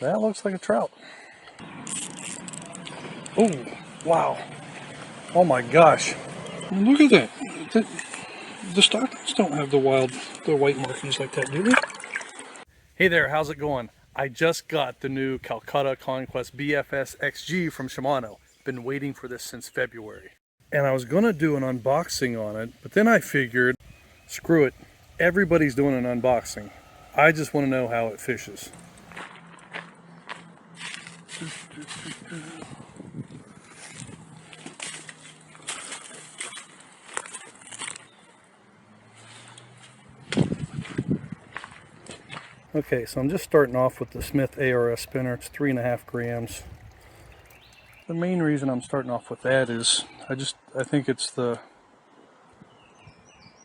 That looks like a trout. Oh, wow. Oh my gosh. Look at that. The stockings don't have the white markings like that, do they? Hey there, how's it going? I just got the new Calcutta Conquest BFS XG from Shimano. Been waiting for this since February. And I was gonna do an unboxing on it, but then I figured, screw it. Everybody's doing an unboxing. I just want to know how it fishes. Okay, so I'm just starting off with the Smith ARS spinner. It's 3.5 grams. The main reason I'm starting off with that is I think it's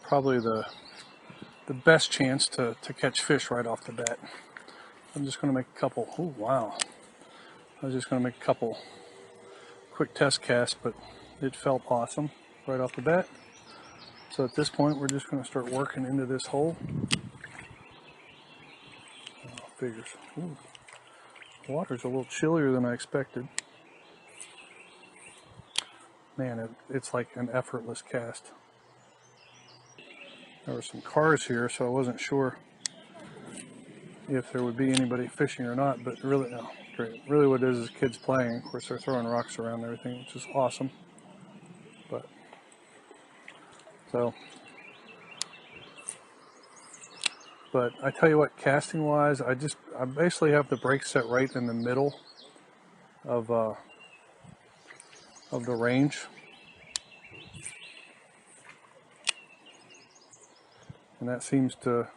probably the best chance to catch fish right off the bat. I'm just going to make a couple. Oh wow! I was just going to make a couple quick test casts, but it felt awesome right off the bat. So at this point, we're just going to start working into this hole. Figures. Ooh. Water's a little chillier than I expected. Man, it's like an effortless cast. There were some cars here, so I wasn't sure if there would be anybody fishing or not, but really, no, great. Really what it is kids playing. Of course, they're throwing rocks around and everything, which is awesome. But I tell you what, casting wise, I basically have the brake set right in the middle of the range. And that seems to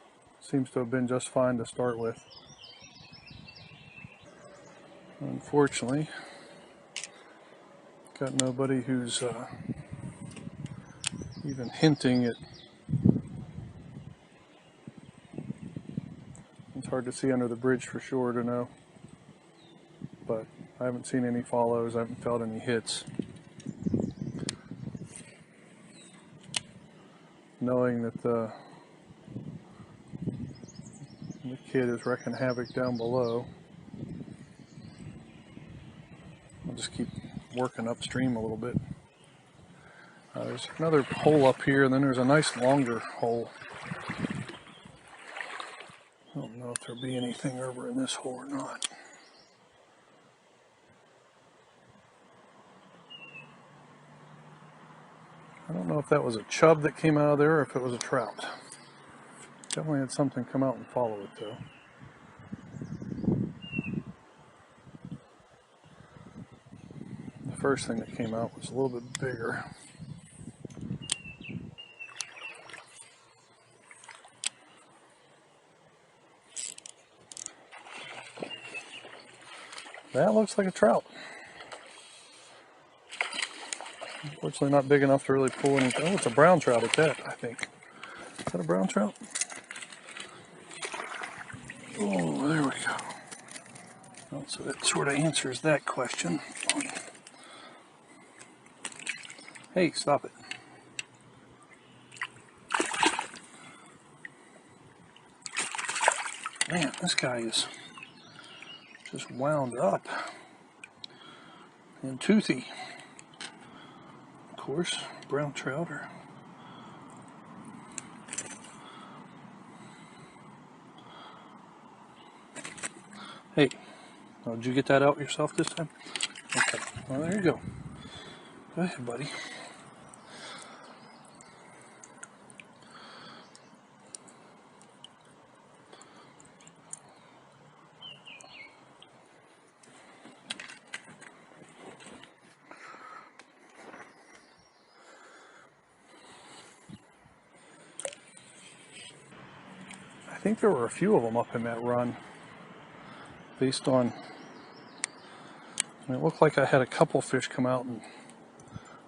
have been just fine to start with. Unfortunately, got nobody who's even hinting at. It's hard to see under the bridge for sure to know, but I haven't seen any follows. I haven't felt any hits. Knowing that the kid is wrecking havoc down below, I'll just keep working upstream a little bit. There's another hole up here, and then there's a nice longer hole. I don't know if there'll be anything over in this hole or not. I don't know if that was a chub that came out of there or if it was a trout. Definitely had something come out and follow it though. The first thing that came out was a little bit bigger. That looks like a trout. Unfortunately not big enough to really pull anything. Oh, it's a brown trout at that, I think. Is that a brown trout? Oh, there we go. Oh, so that sort of answers that question. Hey, stop it. Man, this guy is just wound up and toothy. Of course, brown trout are. Hey, oh, did you get that out yourself this time? Okay, well there you go. Go ahead, buddy. I think there were a few of them up in that run. Based on, it looked like I had a couple fish come out and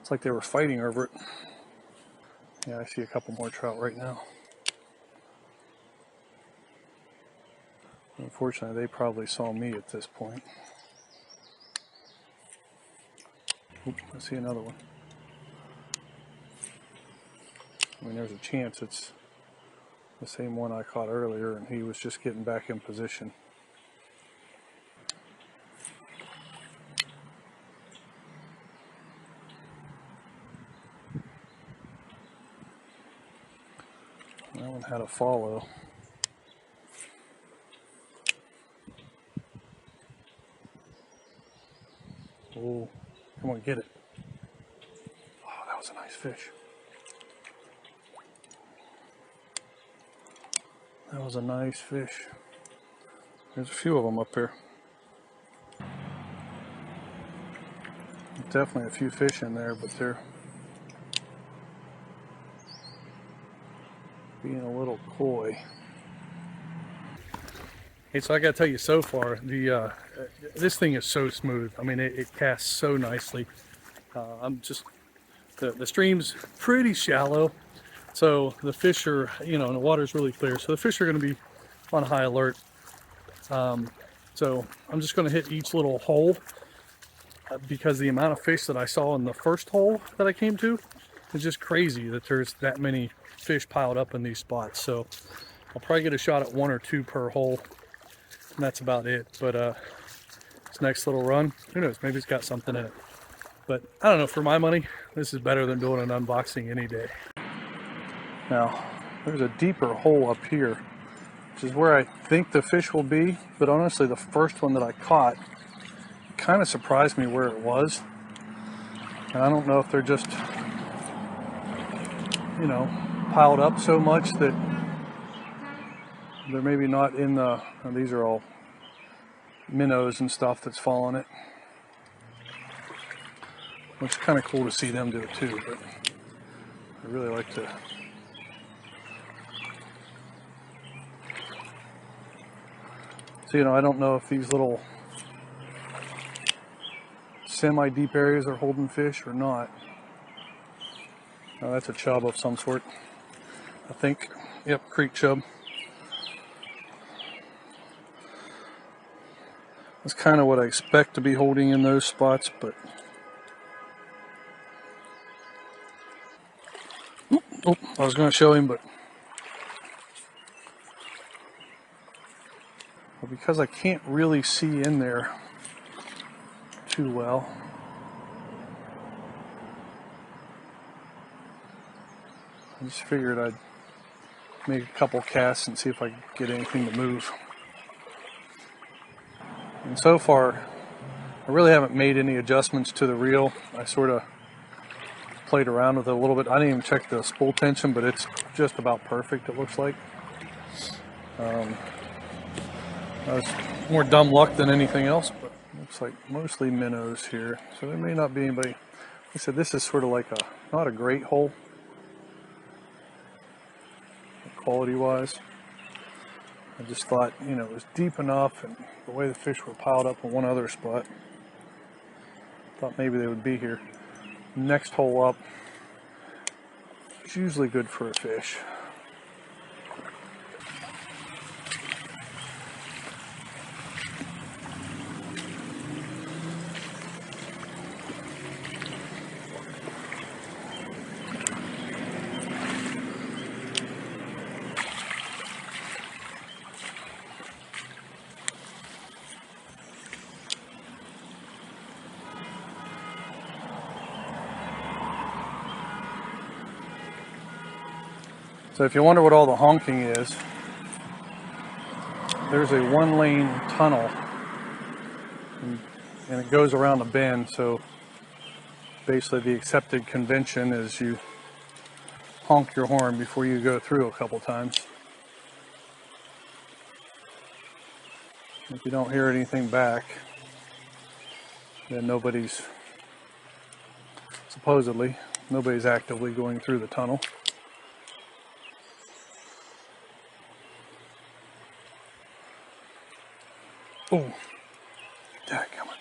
it's like they were fighting over it. Yeah, I see a couple more trout right now. Unfortunately, they probably saw me at this point. Oop, I see another one. I mean, there's a chance it's the same one I caught earlier and he was just getting back in position. That one had a follow. Oh, come on, get it. Oh, that was a nice fish. That was a nice fish. There's a few of them up there. Definitely a few fish in there, but they're being a little coy. Hey, so I gotta tell you, so far this thing is so smooth. I mean, it casts so nicely. The stream's pretty shallow, so the fish are, and the water's really clear, so the fish are going to be on high alert. So I'm just going to hit each little hole because the amount of fish that I saw in the first hole that I came to is just crazy that there's that many fish piled up in these spots. So I'll probably get a shot at 1 or 2 per hole, and that's about it. But this next little run, who knows, maybe it's got something in it. But I don't know, for my money, this is better than doing an unboxing any day. Now, there's a deeper hole up here, which is where I think the fish will be, but honestly, the first one that I caught kind of surprised me where it was. And I don't know if they're just, piled up so much that they're maybe not in the, these are all minnows and stuff that's falling it. Which is kind of cool to see them do it too, but I really like to. So, I don't know if these little semi-deep areas are holding fish or not. Oh, that's a chub of some sort, I think. Yep, creek chub. That's kind of what I expect to be holding in those spots, but oh, I was going to show him, but because I can't really see in there too well, I just figured I'd make a couple casts and see if I could get anything to move. And so far, I really haven't made any adjustments to the reel. I sort of played around with it a little bit. I didn't even check the spool tension, but it's just about perfect, it looks like. That was more dumb luck than anything else, but it looks like mostly minnows here. So there may not be anybody. Like I said, this is sort of like not a great hole, quality-wise. I just thought, it was deep enough, and the way the fish were piled up in one other spot, thought maybe they would be here. Next hole up is usually good for a fish. So if you wonder what all the honking is, there's a 1-lane tunnel and it goes around a bend. So basically the accepted convention is you honk your horn before you go through a couple times. If you don't hear anything back, then supposedly nobody's actively going through the tunnel. Oh, dadgummit.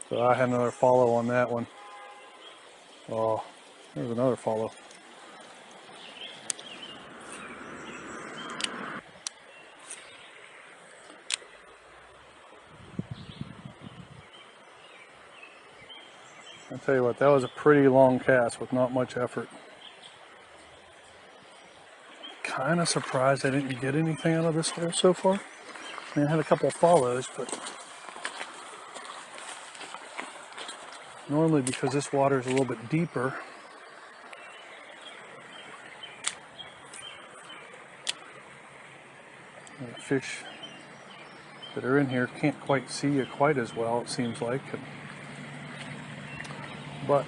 So I had another follow on that one. Oh, there's another follow. I'll tell you what, that was a pretty long cast with not much effort. Kind of surprised I didn't get anything out of this hole so far. I mean, I had a couple of follows, but Normally, because this water is a little bit deeper, the fish that are in here can't quite see you quite as well, it seems like. But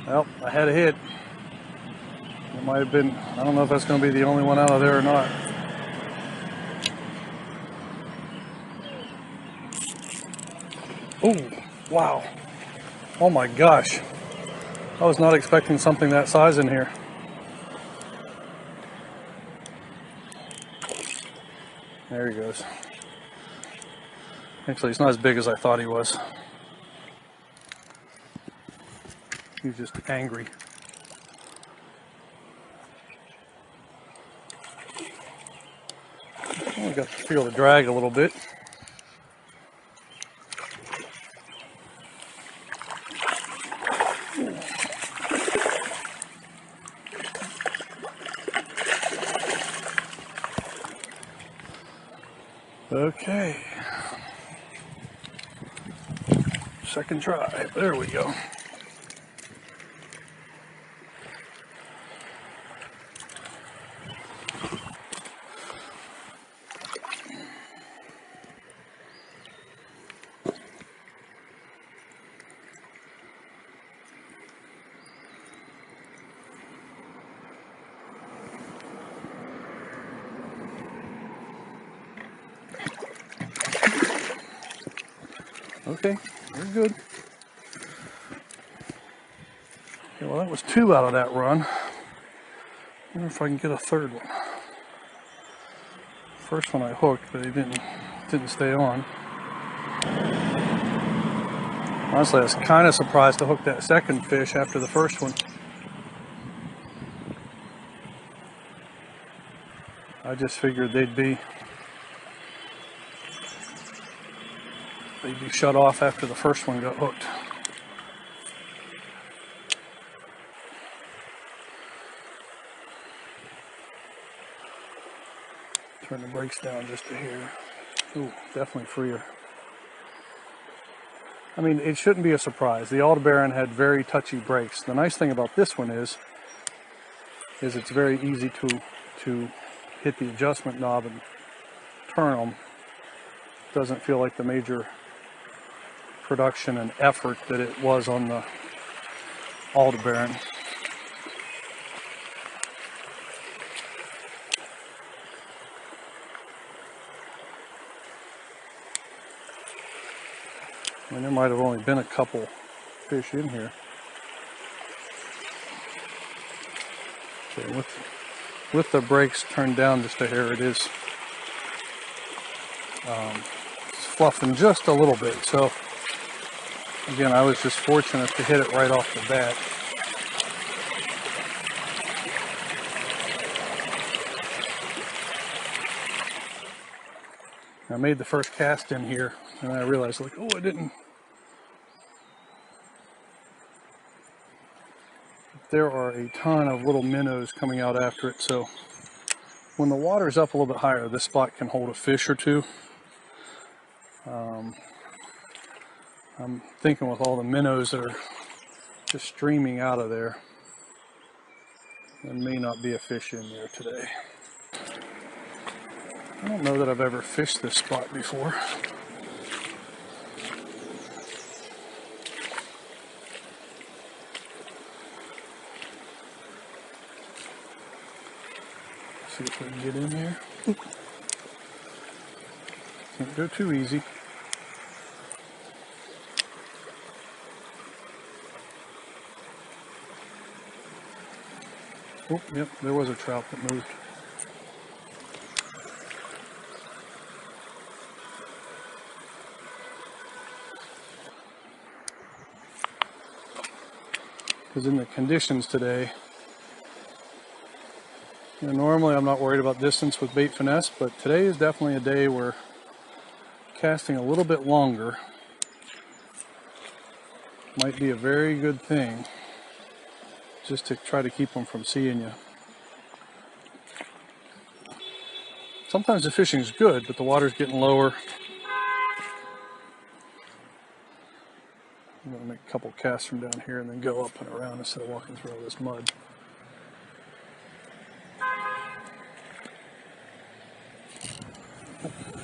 well, I had a hit. It might have been, I don't know if that's going to be the only one out of there or not. Oh, wow. Oh my gosh. I was not expecting something that size in here. There he goes. Actually, he's not as big as I thought he was. He's just angry. I got to feel the drag a little bit. Okay. Second try. There we go. Okay, we're good. Okay, well, that was 2 out of that run. I wonder if I can get a third one. First one I hooked, but he didn't stay on. Honestly, I was kind of surprised to hook that second fish after the first one. I just figured they'd be shut off after the first one got hooked. Turn the brakes down just a hair. Ooh, definitely freer. I mean, it shouldn't be a surprise. The Aldebaran had very touchy brakes. The nice thing about this one is it's very easy to hit the adjustment knob and turn them. Doesn't feel like the major production and effort that it was on the Aldebaran. I mean, there might have only been a couple fish in here. Okay, with the brakes turned down just a hair, it's fluffing just a little bit. So again, I was just fortunate to hit it right off the bat. I made the first cast in here, and I realized, like, oh, I didn't. There are a ton of little minnows coming out after it, so when the water's up a little bit higher, this spot can hold a fish or two. I'm thinking with all the minnows that are just streaming out of there, there may not be a fish in there today. I don't know that I've ever fished this spot before. See if we can get in here. Can't go too easy. Oh, yep, there was a trout that moved. Because in the conditions today, normally I'm not worried about distance with bait finesse, but today is definitely a day where casting a little bit longer might be a very good thing, just to try to keep them from seeing you. Sometimes the fishing's good, but the water's getting lower. I'm gonna make a couple casts from down here and then go up and around instead of walking through all this mud.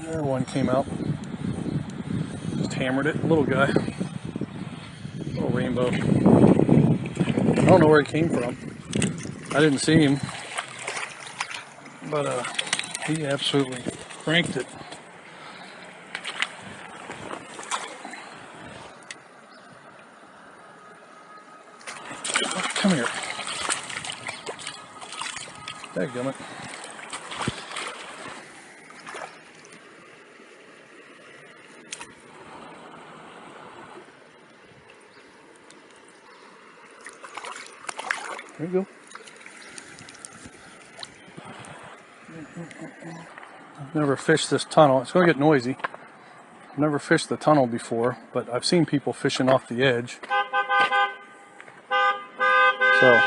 There one came out. Just hammered it. Little guy. Little rainbow. I don't know where he came from. I didn't see him. But he absolutely cranked it. Come here. Dadgummit. There you go. I've never fished this tunnel. It's going to get noisy. I've never fished the tunnel before, but I've seen people fishing off the edge. So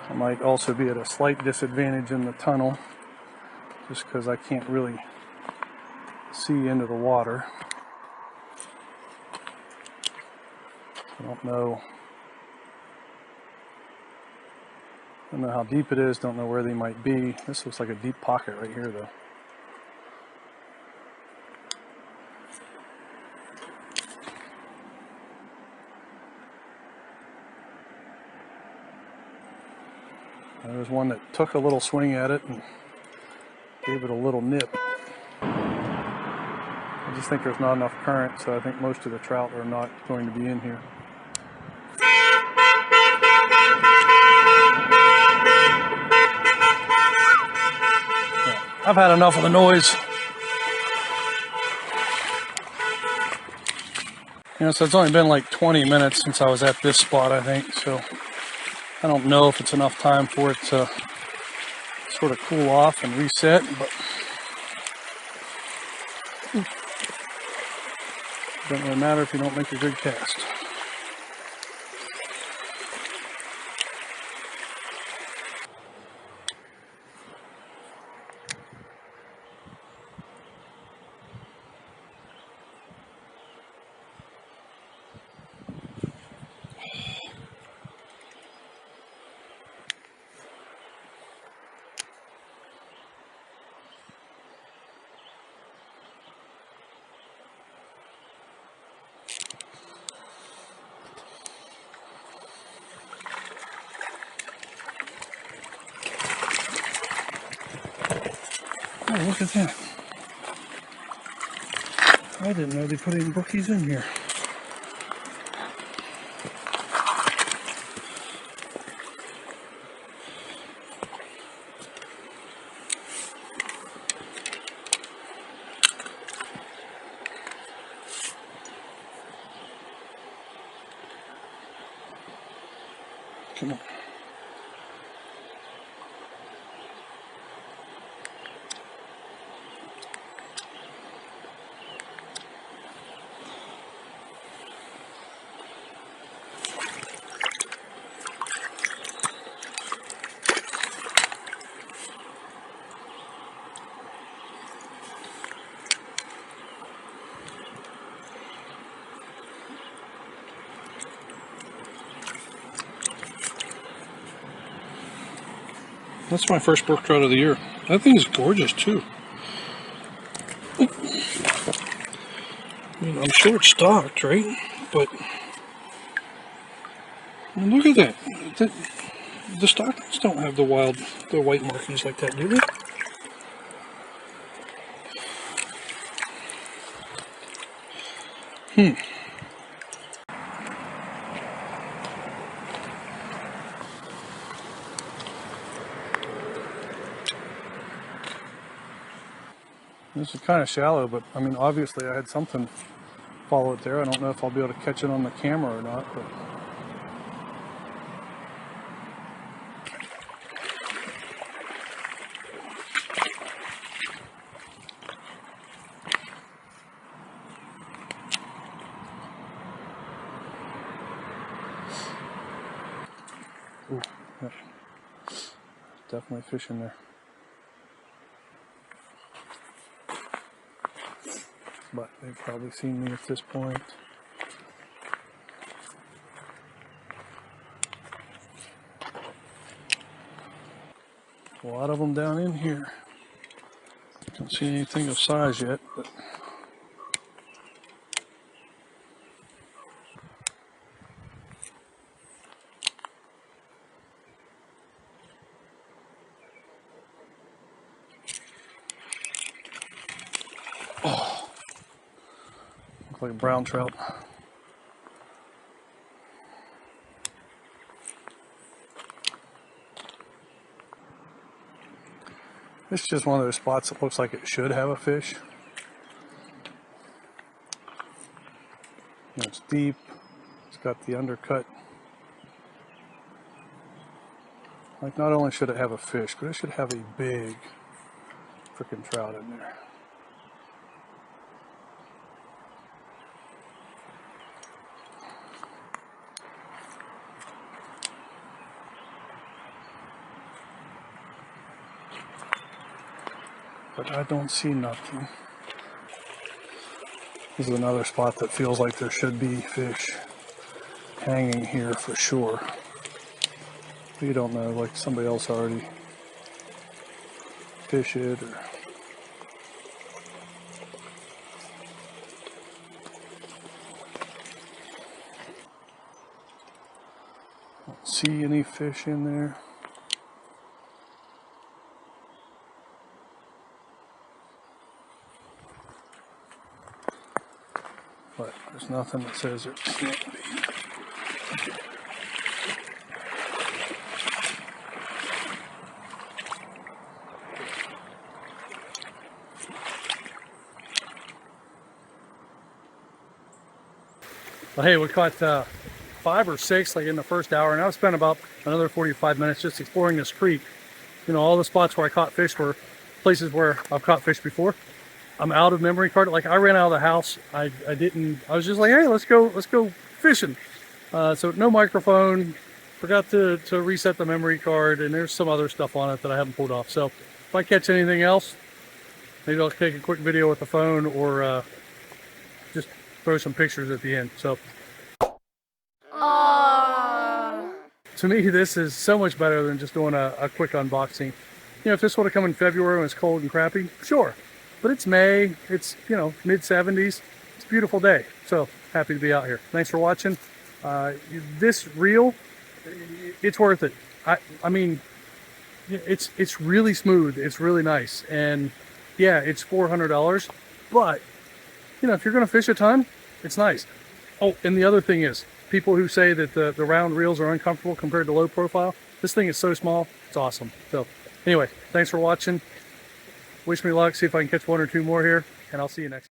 I might also be at a slight disadvantage in the tunnel just because I can't really see into the water. I don't know how deep it is, don't know where they might be. This looks like a deep pocket right here though. There was one that took a little swing at it and gave it a little nip. I just think there's not enough current, so I think most of the trout are not going to be in here. Yeah, I've had enough of the noise. You know, so it's only been like 20 minutes since I was at this spot, I think, so I don't know if it's enough time for it to sort of cool off and reset, but it doesn't really matter if you don't make a good cast. Oh, look at that. I didn't know they put any brookies in here. Come on. That's my first brook trout of the year. That thing is gorgeous too. I mean, I'm sure it's stocked, right? But I mean, look at that. The stockings don't have the white markings like that, do they? This is kind of shallow, but I mean, obviously I had something follow it there. I don't know if I'll be able to catch it on the camera or not, but definitely fish in there. But they've probably seen me at this point. A lot of them down in here. Don't see anything of size yet, but oh, looks like a brown trout. This is just one of those spots that looks like it should have a fish. It's deep. It's got the undercut. Like, not only should it have a fish, but it should have a big freaking trout in there. But I don't see nothing. This is another spot that feels like there should be fish hanging here for sure. You don't know, like somebody else already fished it or... Don't see any fish in there. But there's nothing that says it can't be. Well, hey, we caught 5 or 6 like in the first hour, and I spent about another 45 minutes just exploring this creek. You know, all the spots where I caught fish were places where I've caught fish before. I'm out of memory card. Like, I ran out of the house. I was just like, hey, let's go fishing. So no microphone, forgot to reset the memory card, and there's some other stuff on it that I haven't pulled off. So if I catch anything else, maybe I'll take a quick video with the phone, or just throw some pictures at the end. So to me, this is so much better than just doing a quick unboxing. You know, if this would have come in February when it's cold and crappy, sure. But it's May, it's, you know, mid-70s. It's a beautiful day. So happy to be out here. Thanks for watching. This reel, it's worth it. I mean, it's really smooth. It's really nice. And yeah, it's $400. But, you know, if you're going to fish a ton, it's nice. Oh, and the other thing is, people who say that the round reels are uncomfortable compared to low profile, this thing is so small, it's awesome. So anyway, thanks for watching. Wish me luck, see if I can catch 1 or 2 more here, and I'll see you next time.